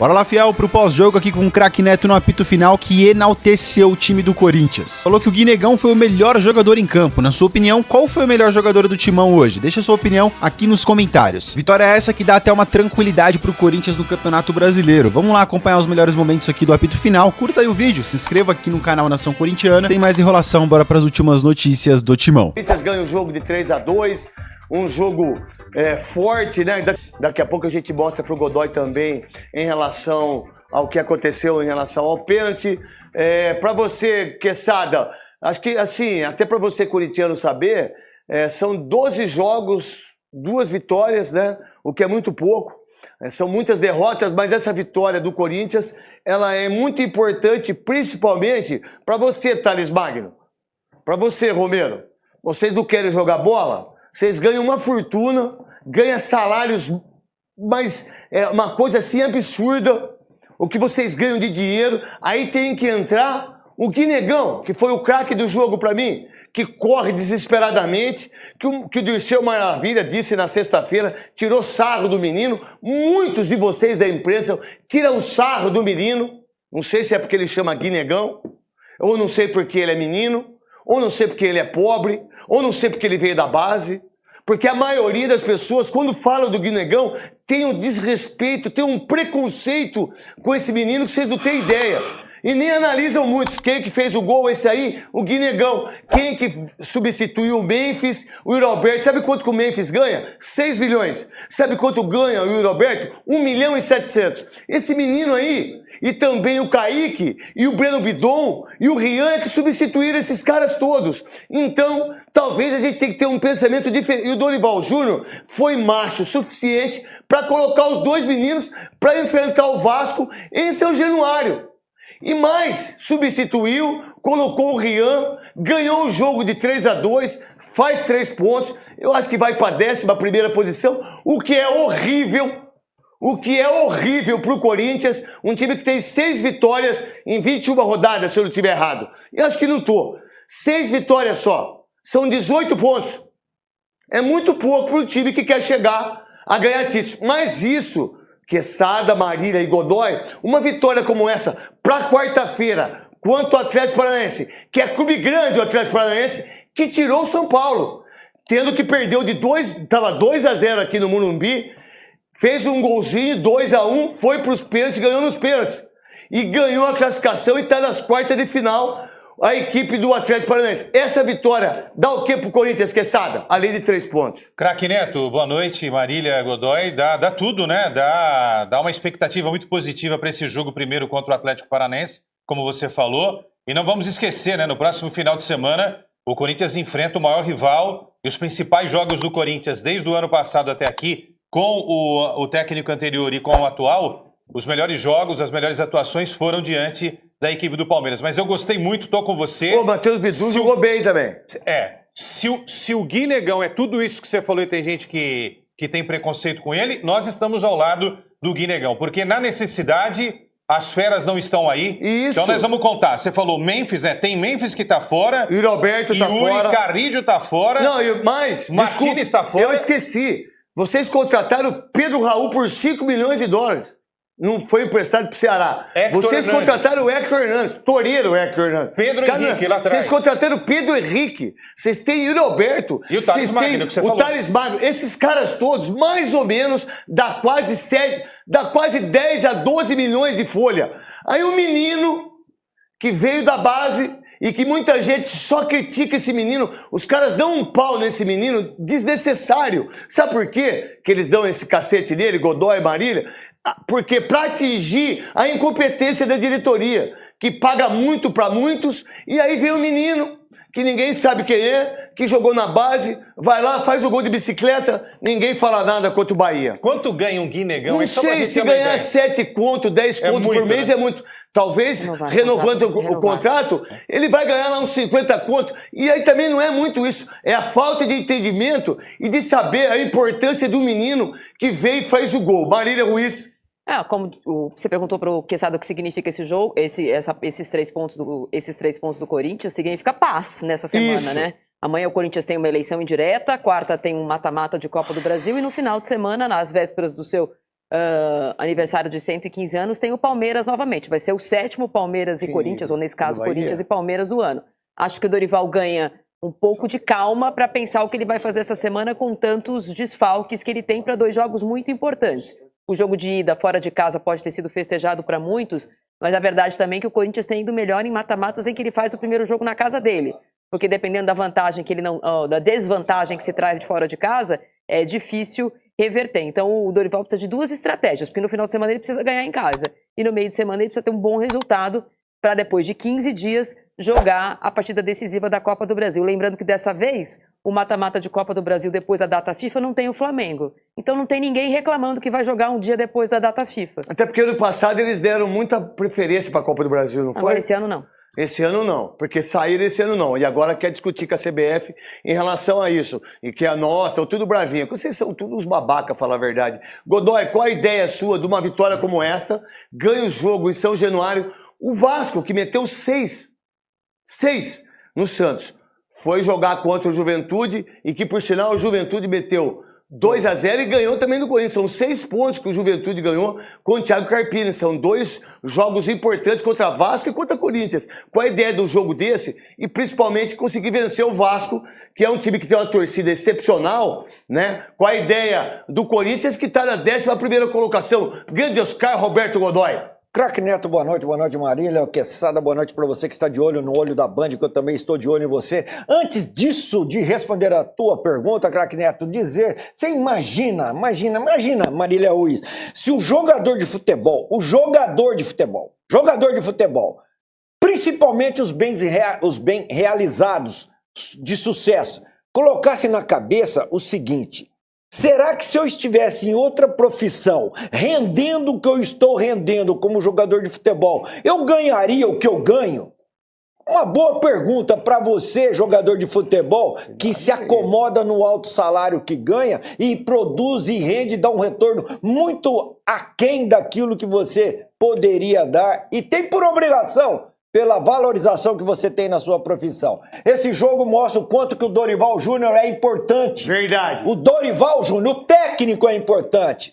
Bora lá, fiel, pro pós-jogo aqui com o craque Neto no apito final que enalteceu o time do Corinthians. Falou que o Guinegão foi o melhor jogador em campo. Na sua opinião, qual foi o melhor jogador do Timão hoje? Deixa sua opinião aqui nos comentários. Vitória essa que dá até uma tranquilidade pro Corinthians no Campeonato Brasileiro. Vamos lá acompanhar os melhores momentos aqui do apito final. Curta aí o vídeo, se inscreva aqui no canal Nação Corintiana. Tem mais enrolação, bora pras últimas notícias do Timão. O Corinthians ganha o jogo de 3-2, um jogo forte, né? Daqui a pouco a gente mostra pro Godoy também em relação ao que aconteceu em relação ao pênalti. Para você, Quesada, acho que assim, até para você corintiano saber, são 12 jogos, 2 vitórias, né? O que é muito pouco. São muitas derrotas, mas essa vitória do Corinthians, ela é muito importante, principalmente para você, Thales Magno. Para você, Romero. Vocês não querem jogar bola? Vocês ganham uma fortuna, ganham salários, mas é uma coisa assim absurda. O que vocês ganham de dinheiro, aí tem que entrar o Guinegão, que foi o craque do jogo para mim, que corre desesperadamente, que o Dirceu Maravilha disse na sexta-feira, tirou sarro do menino. Muitos de vocês da imprensa tiram sarro do menino, não sei se é porque ele chama Guinegão, ou não sei porque ele é menino, ou não sei porque ele é pobre, ou não sei porque ele veio da base. Porque a maioria das pessoas, quando falam do Guinegão, tem um desrespeito, tem um preconceito com esse menino que vocês não têm ideia. E nem analisam muito. Quem que fez o gol, esse aí? O Guinegão. Quem que substituiu o Memphis? O Yuri Alberto. Sabe quanto que o Memphis ganha? 6 milhões. Sabe quanto ganha o Yuri Alberto? 1.700.000. Esse menino aí, e também o Kaique, e o Breno Bidon, e o Rian, que substituíram esses caras todos. Então, talvez a gente tenha que ter um pensamento diferente. E o Dorival Júnior foi macho o suficiente para colocar os 2 meninos para enfrentar o Vasco em São Januário. E mais, substituiu, colocou o Rian, ganhou o jogo de 3-2, faz 3 pontos. Eu acho que vai para a 11ª posição, o que é horrível. O que é horrível para o Corinthians, um time que tem 6 vitórias em 21 rodadas, se eu não estiver errado. Eu acho que não estou. 6 vitórias só, são 18 pontos. É muito pouco para um time que quer chegar a ganhar títulos. Mas isso, Quesada, Marília e Godoy, uma vitória como essa para quarta-feira, quanto o Atlético Paranaense, que é clube grande o Atlético Paranaense, que tirou o São Paulo, tendo que perdeu de 2-0 aqui no Morumbi, fez um golzinho, 2-1, foi para os pênaltis, ganhou nos pênaltis. E ganhou a classificação e está nas quartas de final a equipe do Atlético Paranaense. Essa vitória dá o quê pro Corinthians, Quesada? Além de 3 pontos. Craque Neto, boa noite, Marília, Godoy. Dá tudo, né? Dá uma expectativa muito positiva para esse jogo primeiro contra o Atlético Paranaense, como você falou. E não vamos esquecer, né? No próximo final de semana, o Corinthians enfrenta o maior rival e os principais jogos do Corinthians desde o ano passado até aqui, com o técnico anterior e com o atual, os melhores jogos, as melhores atuações foram diante da equipe do Palmeiras. Mas eu gostei muito, tô com você. O Matheus Bidu jogou bem também. Se o Guinegão é tudo isso que você falou e tem gente que tem preconceito com ele, nós estamos ao lado do Guinegão. Porque na necessidade, as feras não estão aí. Isso. Então nós vamos contar. Você falou Memphis, tem Memphis que tá fora. Yuri Alberto tá fora. Yuri Carrillo tá fora. Não, mas... Martínez tá fora. Eu esqueci. Vocês contrataram o Pedro Raul por 5 milhões de dólares. Não foi emprestado pro Ceará. Vocês contrataram o Hector Hernandes. Toreiro Hector Hernandes. Pedro Henrique lá atrás. Vocês contrataram o Pedro Henrique. Vocês têm Yuri Alberto. E o Thales Magno, que você falou. O Thales Magno. Esses caras todos, mais ou menos, dá quase 10 a 12 milhões de folha. Aí o menino que veio da base e que muita gente só critica esse menino, os caras dão um pau nesse menino desnecessário. Sabe por quê que eles dão esse cacete nele, Godoy e Marília? Porque para atingir a incompetência da diretoria, que paga muito para muitos, e aí vem um menino que ninguém sabe quem é, que jogou na base, vai lá, faz o gol de bicicleta, ninguém fala nada contra o Bahia. Quanto ganha um Guinegão? Não sei, se ganhar 7 conto, 10 conto por mês é muito. Talvez, renovando o contrato, ele vai ganhar lá uns 50 conto. E aí também não é muito isso. É a falta de entendimento e de saber a importância do menino que veio e faz o gol. Marília Ruiz. Como você perguntou para o Quesada o que significa esse jogo, esses 3 pontos do Corinthians, significa paz nessa semana, né? Amanhã o Corinthians tem uma eleição indireta, quarta tem um mata-mata de Copa do Brasil e no final de semana, nas vésperas do seu aniversário de 115 anos, tem o Palmeiras novamente. Vai ser o 7º Palmeiras e Corinthians, ou nesse caso, Corinthians e Palmeiras do ano. Acho que o Dorival ganha um pouco de calma para pensar o que ele vai fazer essa semana com tantos desfalques que ele tem para 2 jogos muito importantes. O jogo de ida fora de casa pode ter sido festejado para muitos, mas a verdade também é que o Corinthians tem ido melhor em mata-matas em que ele faz o primeiro jogo na casa dele. Porque dependendo da vantagem que ele não, da desvantagem que se traz de fora de casa, é difícil reverter. Então o Dorival precisa de 2 estratégias, porque no final de semana ele precisa ganhar em casa e no meio de semana ele precisa ter um bom resultado para depois de 15 dias jogar a partida decisiva da Copa do Brasil. Lembrando que dessa vez o mata-mata de Copa do Brasil depois da data FIFA não tem o Flamengo. Então não tem ninguém reclamando que vai jogar um dia depois da data FIFA. Até porque ano passado eles deram muita preferência para a Copa do Brasil, não foi? Agora esse ano não. Esse ano não, porque saíram esse ano não. E agora quer discutir com a CBF em relação a isso. E que nós, estão tudo bravinho. Vocês são todos uns babaca, falar a verdade. Godoy, qual a ideia sua de uma vitória como essa? Ganha o jogo em São Januário. O Vasco, que meteu 6 no Santos, foi jogar contra o Juventude e que, por sinal, o Juventude meteu 2-0 e ganhou também do Corinthians. São 6 pontos que o Juventude ganhou com o Thiago Carpini. São 2 jogos importantes contra Vasco e contra Corinthians. Qual a ideia do jogo desse? E principalmente conseguir vencer o Vasco, que é um time que tem uma torcida excepcional, né? Qual a ideia do Corinthians, que está na 11ª colocação? Grande Oscar Roberto Godoy. Craque Neto, boa noite Marília, Quesada, boa noite para você que está de olho no olho da Band, que eu também estou de olho em você. Antes disso, de responder a tua pergunta, Craque Neto, você imagina, Marília Ruiz, se o jogador de futebol, principalmente os bem realizados de sucesso, colocasse na cabeça o seguinte: será que se eu estivesse em outra profissão, rendendo o que eu estou rendendo como jogador de futebol, eu ganharia o que eu ganho? Uma boa pergunta para você, jogador de futebol, que se acomoda no alto salário que ganha e produz e rende, dá um retorno muito aquém daquilo que você poderia dar e tem por obrigação pela valorização que você tem na sua profissão. Esse jogo mostra o quanto que o Dorival Júnior é importante. Verdade. O Dorival Júnior, o técnico é importante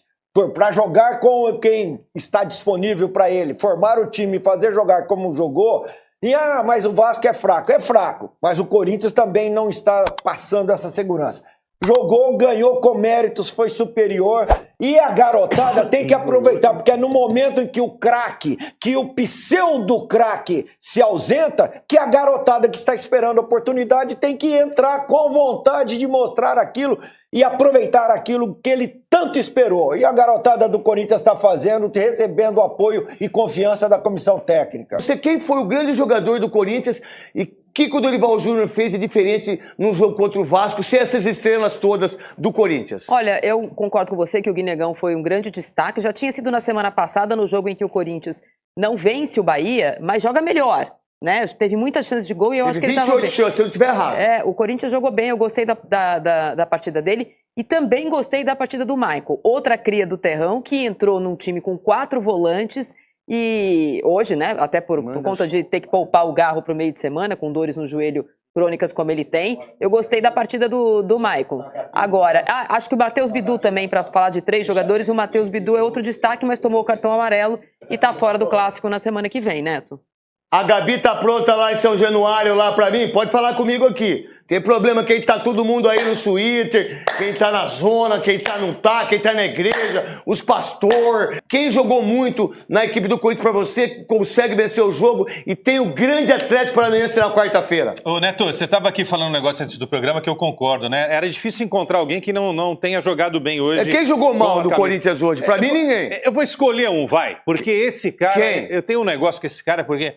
para jogar com quem está disponível para ele, formar o time e fazer jogar como jogou. E, mas o Vasco é fraco. É fraco, mas o Corinthians também não está passando essa segurança. Jogou, ganhou com méritos, foi superior. E a garotada tem que aproveitar, porque é no momento em que o craque, que o pseudo-craque se ausenta, que a garotada que está esperando a oportunidade tem que entrar com vontade de mostrar aquilo e aproveitar aquilo que ele tanto esperou. E a garotada do Corinthians está fazendo, recebendo apoio e confiança da comissão técnica. Quem foi o grande jogador do Corinthians e o que o Dorival Júnior fez de diferente no jogo contra o Vasco, sem essas estrelas todas do Corinthians? Olha, eu concordo com você que o Guinegão foi um grande destaque. Já tinha sido na semana passada, no jogo em que o Corinthians não vence o Bahia, mas joga melhor, né? Teve muitas chances de gol e eu acho que ele estava bem. 28 chances, se eu não estiver errado. O Corinthians jogou bem, eu gostei da partida dele e também gostei da partida do Michael. Outra cria do Terrão que entrou num time com 4 volantes. E hoje, né, até por conta de ter que poupar o Garro para o meio de semana, com dores no joelho crônicas como ele tem, eu gostei da partida do Maicon. Agora, acho que o Matheus Bidu também, para falar de 3 jogadores, o Matheus Bidu é outro destaque, mas tomou o cartão amarelo e está fora do Clássico na semana que vem, Neto. A Gabi tá pronta lá em São Januário, lá pra mim? Pode falar comigo aqui. Tem problema quem tá todo mundo aí no Twitter, quem tá na zona, quem tá não tá, quem tá na igreja, os pastor. Quem jogou muito na equipe do Corinthians pra você, consegue vencer o jogo e tem o grande Atlético Paranaense na quarta-feira. Ô Neto, você tava aqui falando um negócio antes do programa que eu concordo, né? Era difícil encontrar alguém que não tenha jogado bem hoje. Quem jogou mal no Corinthians hoje? Pra mim, ninguém. Eu vou escolher um, vai. Porque esse cara... Quem? Eu tenho um negócio com esse cara, porque...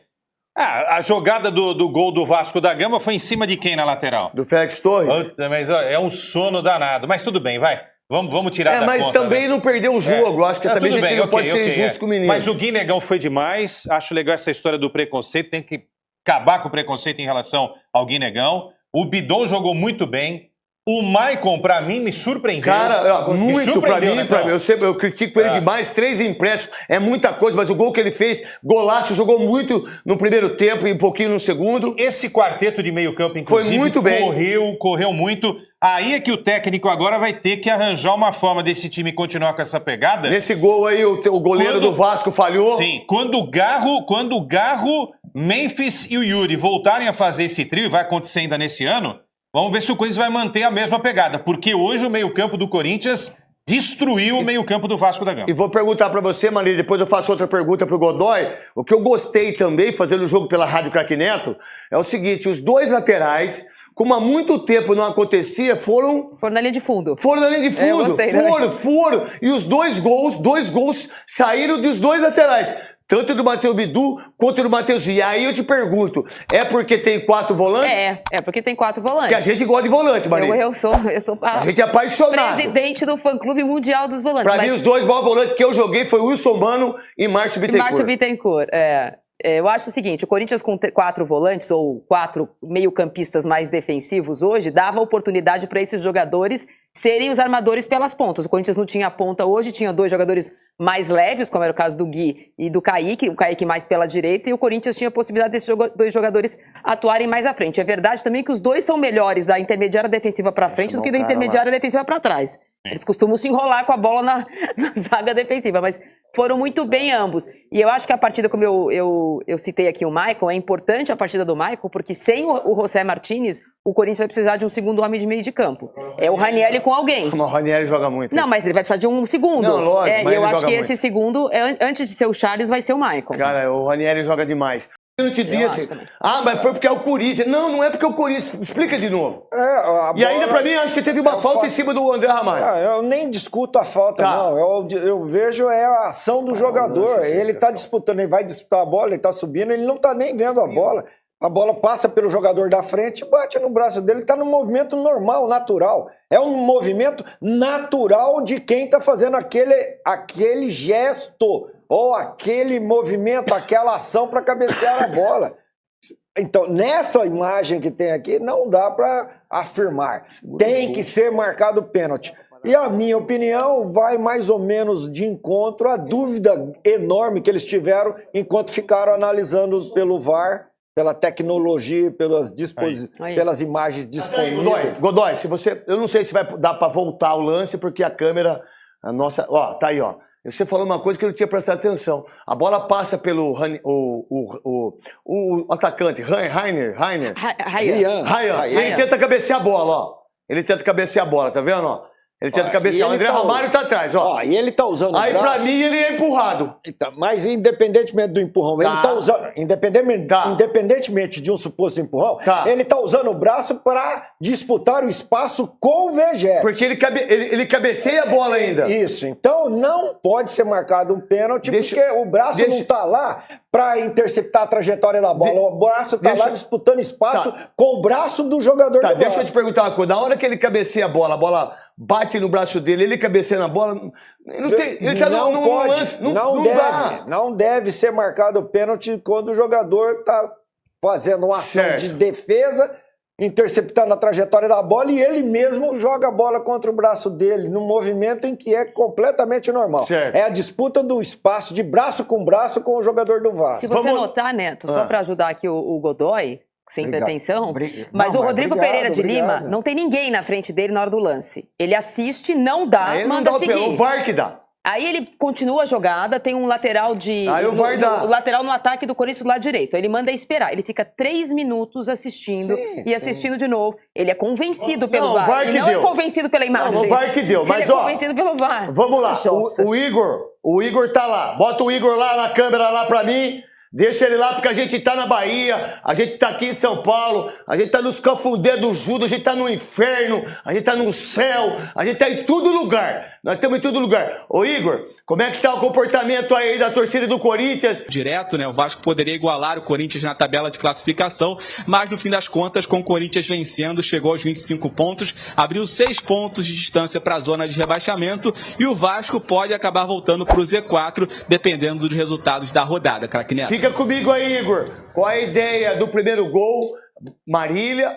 a jogada do gol do Vasco da Gama foi em cima de quem na lateral? Do Félix Torres? Puta, mas ó, é um sono danado. Mas tudo bem, vai. Vamos tirar da conta. Mas também não perdeu o jogo. Acho que também a gente não pode ser injusto com o menino. Mas o Guinegão foi demais. Acho legal essa história do preconceito. Tem que acabar com o preconceito em relação ao Guinegão. O Bidon jogou muito bem. O Maicon, pra mim, me surpreendeu. Cara, Me muito pra surpreendeu, mim, Netão. eu critico ele demais, 3 empréstimos, é muita coisa, mas o gol que ele fez, golaço, jogou muito no primeiro tempo e um pouquinho no segundo. Esse quarteto de meio campo, inclusive, Foi muito bem. correu muito. Aí é que o técnico agora vai ter que arranjar uma forma desse time continuar com essa pegada. Nesse gol aí, o goleiro do Vasco falhou. Sim, quando o Garro, Memphis e o Yuri voltarem a fazer esse trio, e vai acontecer ainda nesse ano, vamos ver se o Corinthians vai manter a mesma pegada, porque hoje o meio-campo do Corinthians destruiu o meio-campo do Vasco da Gama. E vou perguntar pra você, Marília, depois eu faço outra pergunta pro Godoy. O que eu gostei também, fazendo o jogo pela Rádio Craque Neto, é o seguinte, os dois laterais, como há muito tempo não acontecia, foram na linha de fundo. Foram na linha de fundo. Eu gostei, foram. E os dois gols saíram dos dois laterais. Tanto do Matheus Bidu quanto do Matheus. E aí eu te pergunto, é porque tem 4 volantes? É porque tem 4 volantes. Que a gente gosta de volante, Marília. Eu sou A gente é apaixonado. presidente do fã-clube mundial dos volantes. Pra mim, os 2 maiores volantes que eu joguei foi o Wilson Mano e Márcio Bittencourt. Márcio Bittencourt, eu acho o seguinte, o Corinthians com 4 volantes, ou 4 meio-campistas mais defensivos hoje, dava oportunidade para esses jogadores serem os armadores pelas pontas. O Corinthians não tinha ponta hoje, tinha 2 jogadores mais leves, como era o caso do Gui e do Kaique, o Kaique mais pela direita, e o Corinthians tinha a possibilidade desses 2 jogadores atuarem mais à frente. É verdade também que os 2 são melhores da intermediária defensiva para frente do que da intermediária defensiva para trás. Eles costumam se enrolar com a bola na zaga defensiva, mas foram muito bem ambos. E eu acho que a partida, como eu citei aqui o Maicon, é importante a partida do Maicon, porque sem o José Martínez, o Corinthians vai precisar de um segundo homem de meio de campo. É o Ranieri com alguém. Mas o Ranieri joga muito. Não, mas ele vai precisar de um segundo. Não, lógico, mas eu ele acho que joga esse segundo, antes de ser o Charles, vai ser o Maicon. Cara, o Ranieri joga demais. Eu não te disse, mas foi porque é o Corinthians. Não é porque é o Corinthians. Explica de novo. E ainda pra mim, acho que teve uma falta em cima do André Ramalho. Eu nem discuto a falta, não. Eu vejo a ação do jogador. Ele tá disputando, ele vai disputar a bola, ele tá subindo, ele não tá nem vendo a bola. A bola passa pelo jogador da frente, bate no braço dele, tá no movimento normal, natural. É um movimento natural de quem tá fazendo aquele gesto, ou aquele movimento, aquela ação para cabecear a bola. Então, nessa imagem que tem aqui, não dá para afirmar. Tem que ser marcado pênalti. E a minha opinião vai mais ou menos de encontro à dúvida enorme que eles tiveram enquanto ficaram analisando pelo VAR, pela tecnologia, pelas imagens disponíveis. Godoy, eu não sei se vai dar para voltar o lance, porque a câmera, tá aí, ó. Você falou uma coisa que eu não tinha prestado atenção. A bola passa pelo o atacante, Rainer. Ele tenta cabecear a bola, ó. Ele tenta cabecear a bola, tá vendo, ó? Ele tenta cabecear. O André Ramalho tá atrás, ó. E ele tá usando aí, o braço. Pra mim, ele é empurrado. Então, mas independentemente do empurrão, ele tá usando. Independentemente de um suposto empurrão, ele tá usando o braço pra disputar o espaço com o Vegete. Porque ele cabeceia a bola ainda. Isso. Então não pode ser marcado um pênalti, porque o braço não tá lá pra interceptar a trajetória da bola. O braço tá lá disputando espaço com o braço do jogador do Deixa eu te perguntar uma coisa. Na hora que ele cabeceia a bola bate no braço dele, ele cabeceia na bola. Ele tá no lance. Não deve ser marcado o pênalti quando o jogador tá fazendo uma ação de defesa, interceptando a trajetória da bola, e ele mesmo joga a bola contra o braço dele, num movimento em que é completamente normal. É a disputa do espaço de braço com o jogador do Vasco. Se você notar, Neto, só para ajudar aqui o Godoy, sem pretensão, mas o Rodrigo Pereira de Lima, não tem ninguém na frente dele na hora do lance. Ele assiste, não dá, manda seguir. O VAR que dá. Aí ele continua a jogada, tem um lateral o lateral no ataque do Corinthians do lado direito. Ele manda esperar. Ele fica 3 minutos assistindo assistindo de novo. Ele é convencido pelo VAR. Ele não é convencido pela imagem. O VAR que deu. Mas, ele é convencido pelo VAR. Vamos lá. O Igor tá lá. Bota o Igor lá na câmera lá pra mim. Deixa ele lá, porque a gente tá na Bahia, a gente tá aqui em São Paulo, a gente tá nos cafundé do Judas, a gente tá no inferno, a gente tá no céu, a gente tá em todo lugar. Nós estamos em todo lugar. Ô Igor, como é que tá o comportamento aí da torcida do Corinthians? Direto, né? O Vasco poderia igualar o Corinthians na tabela de classificação, mas no fim das contas, com o Corinthians vencendo, chegou aos 25 pontos, abriu 6 pontos de distância para a zona de rebaixamento, e o Vasco pode acabar voltando para o Z4, dependendo dos resultados da rodada, craque Neto. Fica comigo aí, Igor. Qual é a ideia do primeiro gol? Marília,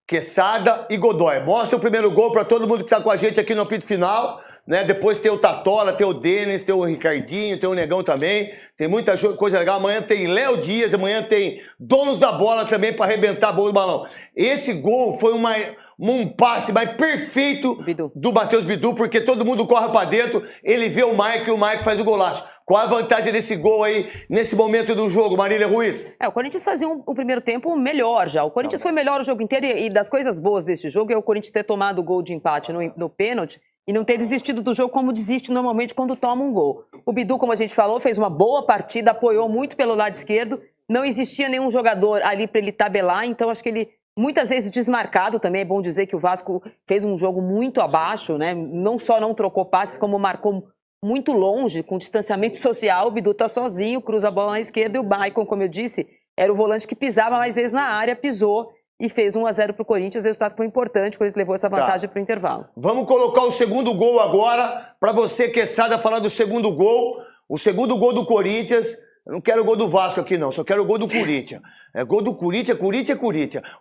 Quesada e Godoy. Mostra o primeiro gol para todo mundo que tá com a gente aqui no apito final, né? Depois tem o Tatola, tem o Denis, tem o Ricardinho, tem o Negão também. Tem muita coisa legal. Amanhã tem Léo Dias, amanhã tem donos da bola também para arrebentar a bola do balão. Esse gol foi um passe mais perfeito do Matheus Bidu, porque todo mundo corre para dentro, ele vê o Mike e o Mike faz o golaço. Qual a vantagem desse gol aí, nesse momento do jogo, Marília Ruiz? O Corinthians fazia um primeiro tempo melhor já. O Corinthians foi melhor o jogo inteiro e das coisas boas desse jogo é o Corinthians ter tomado o gol de empate no pênalti e não ter desistido do jogo como desiste normalmente quando toma um gol. O Bidu, como a gente falou, fez uma boa partida, apoiou muito pelo lado esquerdo, não existia nenhum jogador ali para ele tabelar, então acho que ele muitas vezes desmarcado também. É bom dizer que o Vasco fez um jogo muito abaixo, né? Não só não trocou passes, como marcou muito longe, com distanciamento social. O Bidu tá sozinho, cruza a bola na esquerda e o Maicon, como eu disse, era o volante que pisava mais vezes na área, pisou e fez 1-0 pro Corinthians. O resultado foi importante, o Corinthians levou essa vantagem pro intervalo. Vamos colocar o segundo gol agora, para você, Quesada, falar do segundo gol. O segundo gol do Corinthians. Eu não quero o gol do Vasco aqui, não. Só quero o gol do Corinthians. É gol do Corinthians.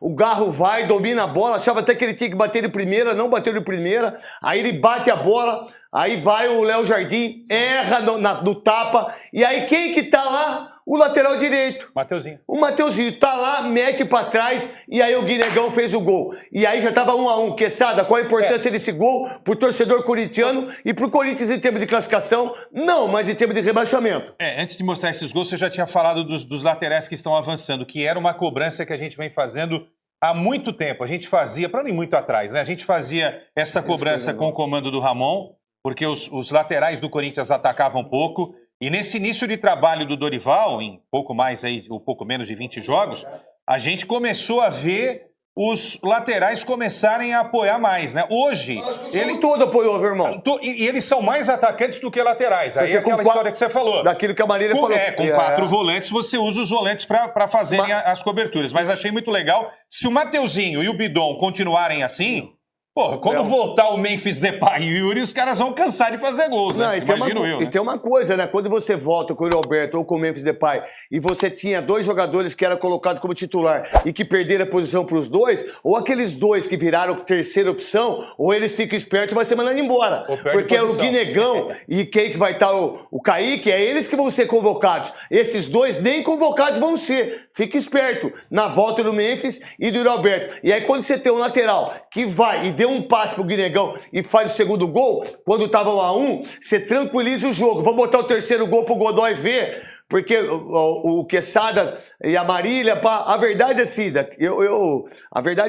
O Garro vai, domina a bola. Achava até que ele tinha que bater de primeira. Não bateu de primeira. Aí ele bate a bola. Aí vai o Léo Jardim. Erra no tapa. E aí quem que tá lá? O lateral direito. Mateuzinho. O Mateuzinho tá lá, mete pra trás. E aí o Guinegão fez o gol. E aí já tava 1-1. Quesada, qual a importância desse gol pro torcedor corintiano e pro Corinthians em termos de classificação? Não, mas em termos de rebaixamento. Antes de mostrar esses gols, você já tinha falado dos laterais que estão avançando, que era uma cobrança que a gente vem fazendo há muito tempo. A gente fazia, para não ir muito atrás, né? A gente fazia essa cobrança com o comando do Ramon, porque os laterais do Corinthians atacavam pouco. E nesse início de trabalho do Dorival, em pouco menos de 20 jogos, a gente começou a ver os laterais começarem a apoiar mais, né? Hoje... Ele todo apoiou, meu irmão. E eles são mais atacantes do que laterais. Aí é aquela história que você falou. Daquilo que a Marília falou. Com 4 volantes, você usa os volantes para fazerem as coberturas. Mas achei muito legal. Se o Mateuzinho e o Bidon continuarem assim... Porra, quando voltar o Memphis Depay e o Yuri, os caras vão cansar de fazer gols, né? E tem uma coisa, né? Quando você volta com o Yuri Alberto ou com o Memphis Depay e você tinha 2 jogadores que eram colocados como titular e que perderam a posição para os dois, ou aqueles 2 que viraram terceira opção, ou eles ficam espertos e vai ser mandado embora. Porque é o Guinegão e quem que vai estar o Kaique, é eles que vão ser convocados. Esses 2 nem convocados vão ser. Fica esperto na volta do Memphis e do Yuri Alberto. E aí quando você tem um lateral que vai e deu um passe pro Guinegão e faz o segundo gol, quando tava 1-1, você tranquiliza o jogo. Vamos botar o terceiro gol pro Godoy ver, porque o Quesada e a Marília, a verdade é assim,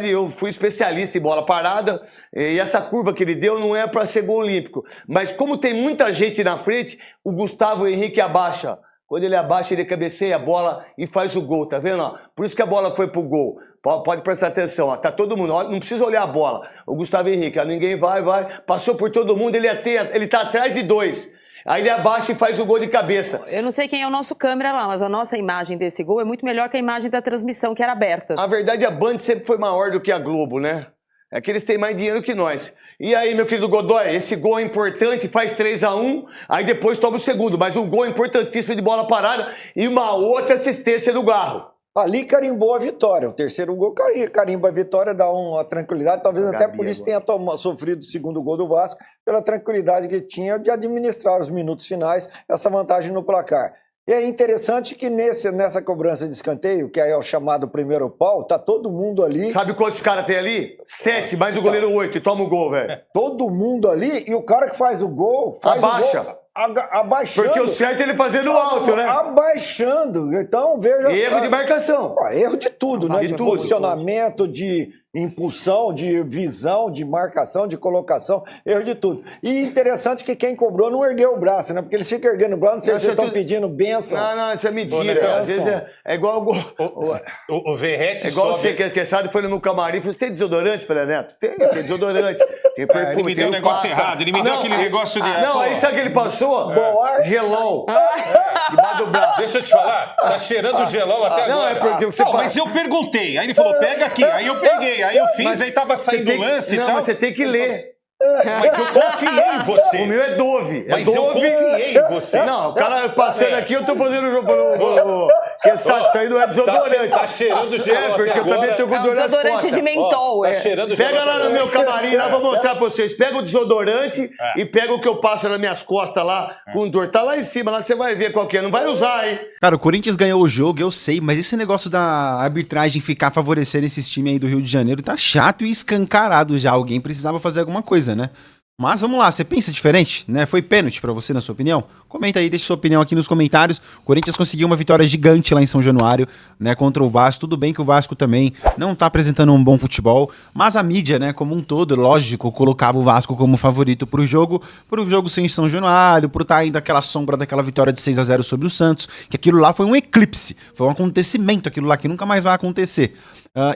eu fui especialista em bola parada, e essa curva que ele deu não é para ser gol olímpico. Mas como tem muita gente na frente, o Gustavo Henrique abaixa. Quando ele abaixa, ele cabeceia a bola e faz o gol, tá vendo? Ó? Por isso que a bola foi pro gol. Pode prestar atenção, ó. Tá todo mundo, ó, não precisa olhar a bola. O Gustavo Henrique, ó, ninguém vai, passou por todo mundo, ele tá atrás de 2. Aí ele abaixa e faz o gol de cabeça. Eu não sei quem é o nosso câmera lá, mas a nossa imagem desse gol é muito melhor que a imagem da transmissão, que era aberta. A verdade, a Band sempre foi maior do que a Globo, né? É que eles têm mais dinheiro que nós. E aí, meu querido Godoy, esse gol é importante, faz 3-1, aí depois toma o segundo. Mas um gol importantíssimo de bola parada e uma outra assistência do Garro. Ali carimbou a vitória. O terceiro gol carimba a vitória, dá uma tranquilidade. Talvez até por isso tenha sofrido o segundo gol do Vasco, pela tranquilidade que tinha de administrar os minutos finais, essa vantagem no placar. E é interessante que nessa cobrança de escanteio, que é o chamado primeiro pau, tá todo mundo ali. Sabe quantos caras tem ali? 7, mais o goleiro 8 e toma o gol, velho. Todo mundo ali, e o cara que faz o gol, abaixa. O gol abaixando. Porque o certo é ele fazer no alto, né? Abaixando. Então, veja só. Erro de marcação. Erro de tudo, né? De posicionamento, de impulsão, de visão, de marcação, de colocação. Erro de tudo. E interessante que quem cobrou não ergueu o braço, né? Porque eles ficam erguendo o braço, não sei se vocês estão pedindo bênção. Não, isso é mentira. Às vezes é igual o Verrete. É igual você que é sabe, foi no meu camarim e falou: você tem desodorante? Eu falei, Neto, tem desodorante, tem perfume, ele me deu um negócio errado, ele me deu aquele negócio de... Não, aí sabe o que ele passou? Gelol. Debaixo do braço. Deixa eu te falar, tá cheirando gelol até agora. Não, é porque você... mas eu perguntei, aí ele falou, pega aqui, aí eu peguei, aí eu fiz, aí tava saindo o lance e tal. Não, mas você tem que ler. Mas eu confiei em você. O meu é Dove. Mas eu confiei em você. Não, o cara passando aqui, eu tô fazendo o jogo. Porque sabe, isso aí não é desodorante. Tá cheirando gel É, até porque eu agora. também tenho É um gordura nas desodorante costas. de mentol. Tá é. cheirando gel Pega até lá no agora. meu camarim, lá, vou mostrar pra vocês. Pega o desodorante e pega o que eu passo nas minhas costas lá, com dor. Tá lá em cima, lá você vai ver qual que é. Não vai usar, hein? Cara, o Corinthians ganhou o jogo, eu sei, mas esse negócio da arbitragem ficar favorecendo esses times aí do Rio de Janeiro tá chato e escancarado já. Alguém precisava fazer alguma coisa, né? Mas vamos lá, você pensa diferente, né? Foi pênalti pra você, na sua opinião? Comenta aí, deixa sua opinião aqui nos comentários. O Corinthians conseguiu uma vitória gigante lá em São Januário, né? Contra o Vasco. Tudo bem que o Vasco também não tá apresentando um bom futebol, mas a mídia, né, como um todo, lógico, colocava o Vasco como favorito pro jogo sem São Januário, por estar ainda aquela sombra daquela vitória de 6-0 sobre o Santos, que aquilo lá foi um eclipse, foi um acontecimento, aquilo lá que nunca mais vai acontecer.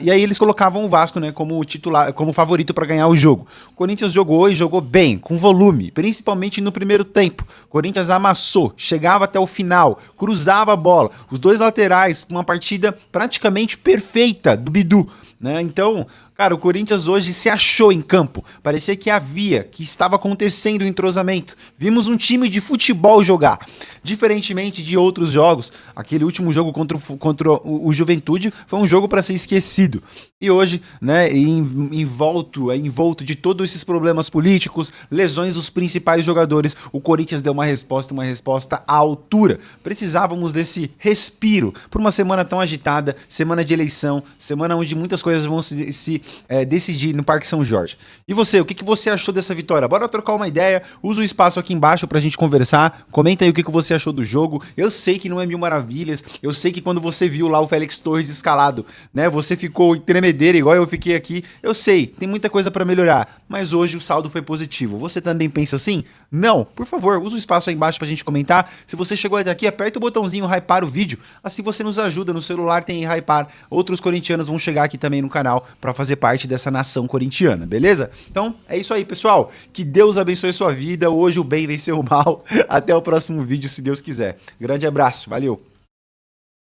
E aí eles colocavam o Vasco, né, como titular, como favorito para ganhar o jogo. O Corinthians jogou e jogou bem, com volume, principalmente no primeiro tempo. O Corinthians amassou, chegava até o final, cruzava a bola. Os dois laterais, uma partida praticamente perfeita do Bidu, né? Então, cara, o Corinthians hoje se achou em campo. Parecia que estava acontecendo o entrosamento. Vimos um time de futebol jogar. Diferentemente de outros jogos, aquele último jogo contra o Juventude foi um jogo para ser esquecido. E hoje, né, envolto de todos esses problemas políticos, lesões dos principais jogadores, o Corinthians deu uma resposta à altura. Precisávamos desse respiro por uma semana tão agitada, semana de eleição, semana onde muitas coisas vão se decidir no Parque São Jorge. E você, o que você achou dessa vitória? Bora trocar uma ideia, usa o espaço aqui embaixo pra gente conversar, comenta aí o que você achou do jogo. Eu sei que não é mil maravilhas, eu sei que quando você viu lá o Félix Torres escalado, né, você ficou tremedeira igual eu fiquei aqui, eu sei, tem muita coisa pra melhorar, mas hoje o saldo foi positivo. Você também pensa assim? Não? Por favor, usa o espaço aí embaixo pra gente comentar. Se você chegou até aqui, aperta o botãozinho hypar o vídeo, assim você nos ajuda, no celular tem hypar, outros corintianos vão chegar aqui também no canal pra fazer parte dessa nação corintiana, beleza? Então, é isso aí, pessoal. Que Deus abençoe sua vida. Hoje o bem venceu o mal. Até o próximo vídeo, se Deus quiser. Grande abraço. Valeu.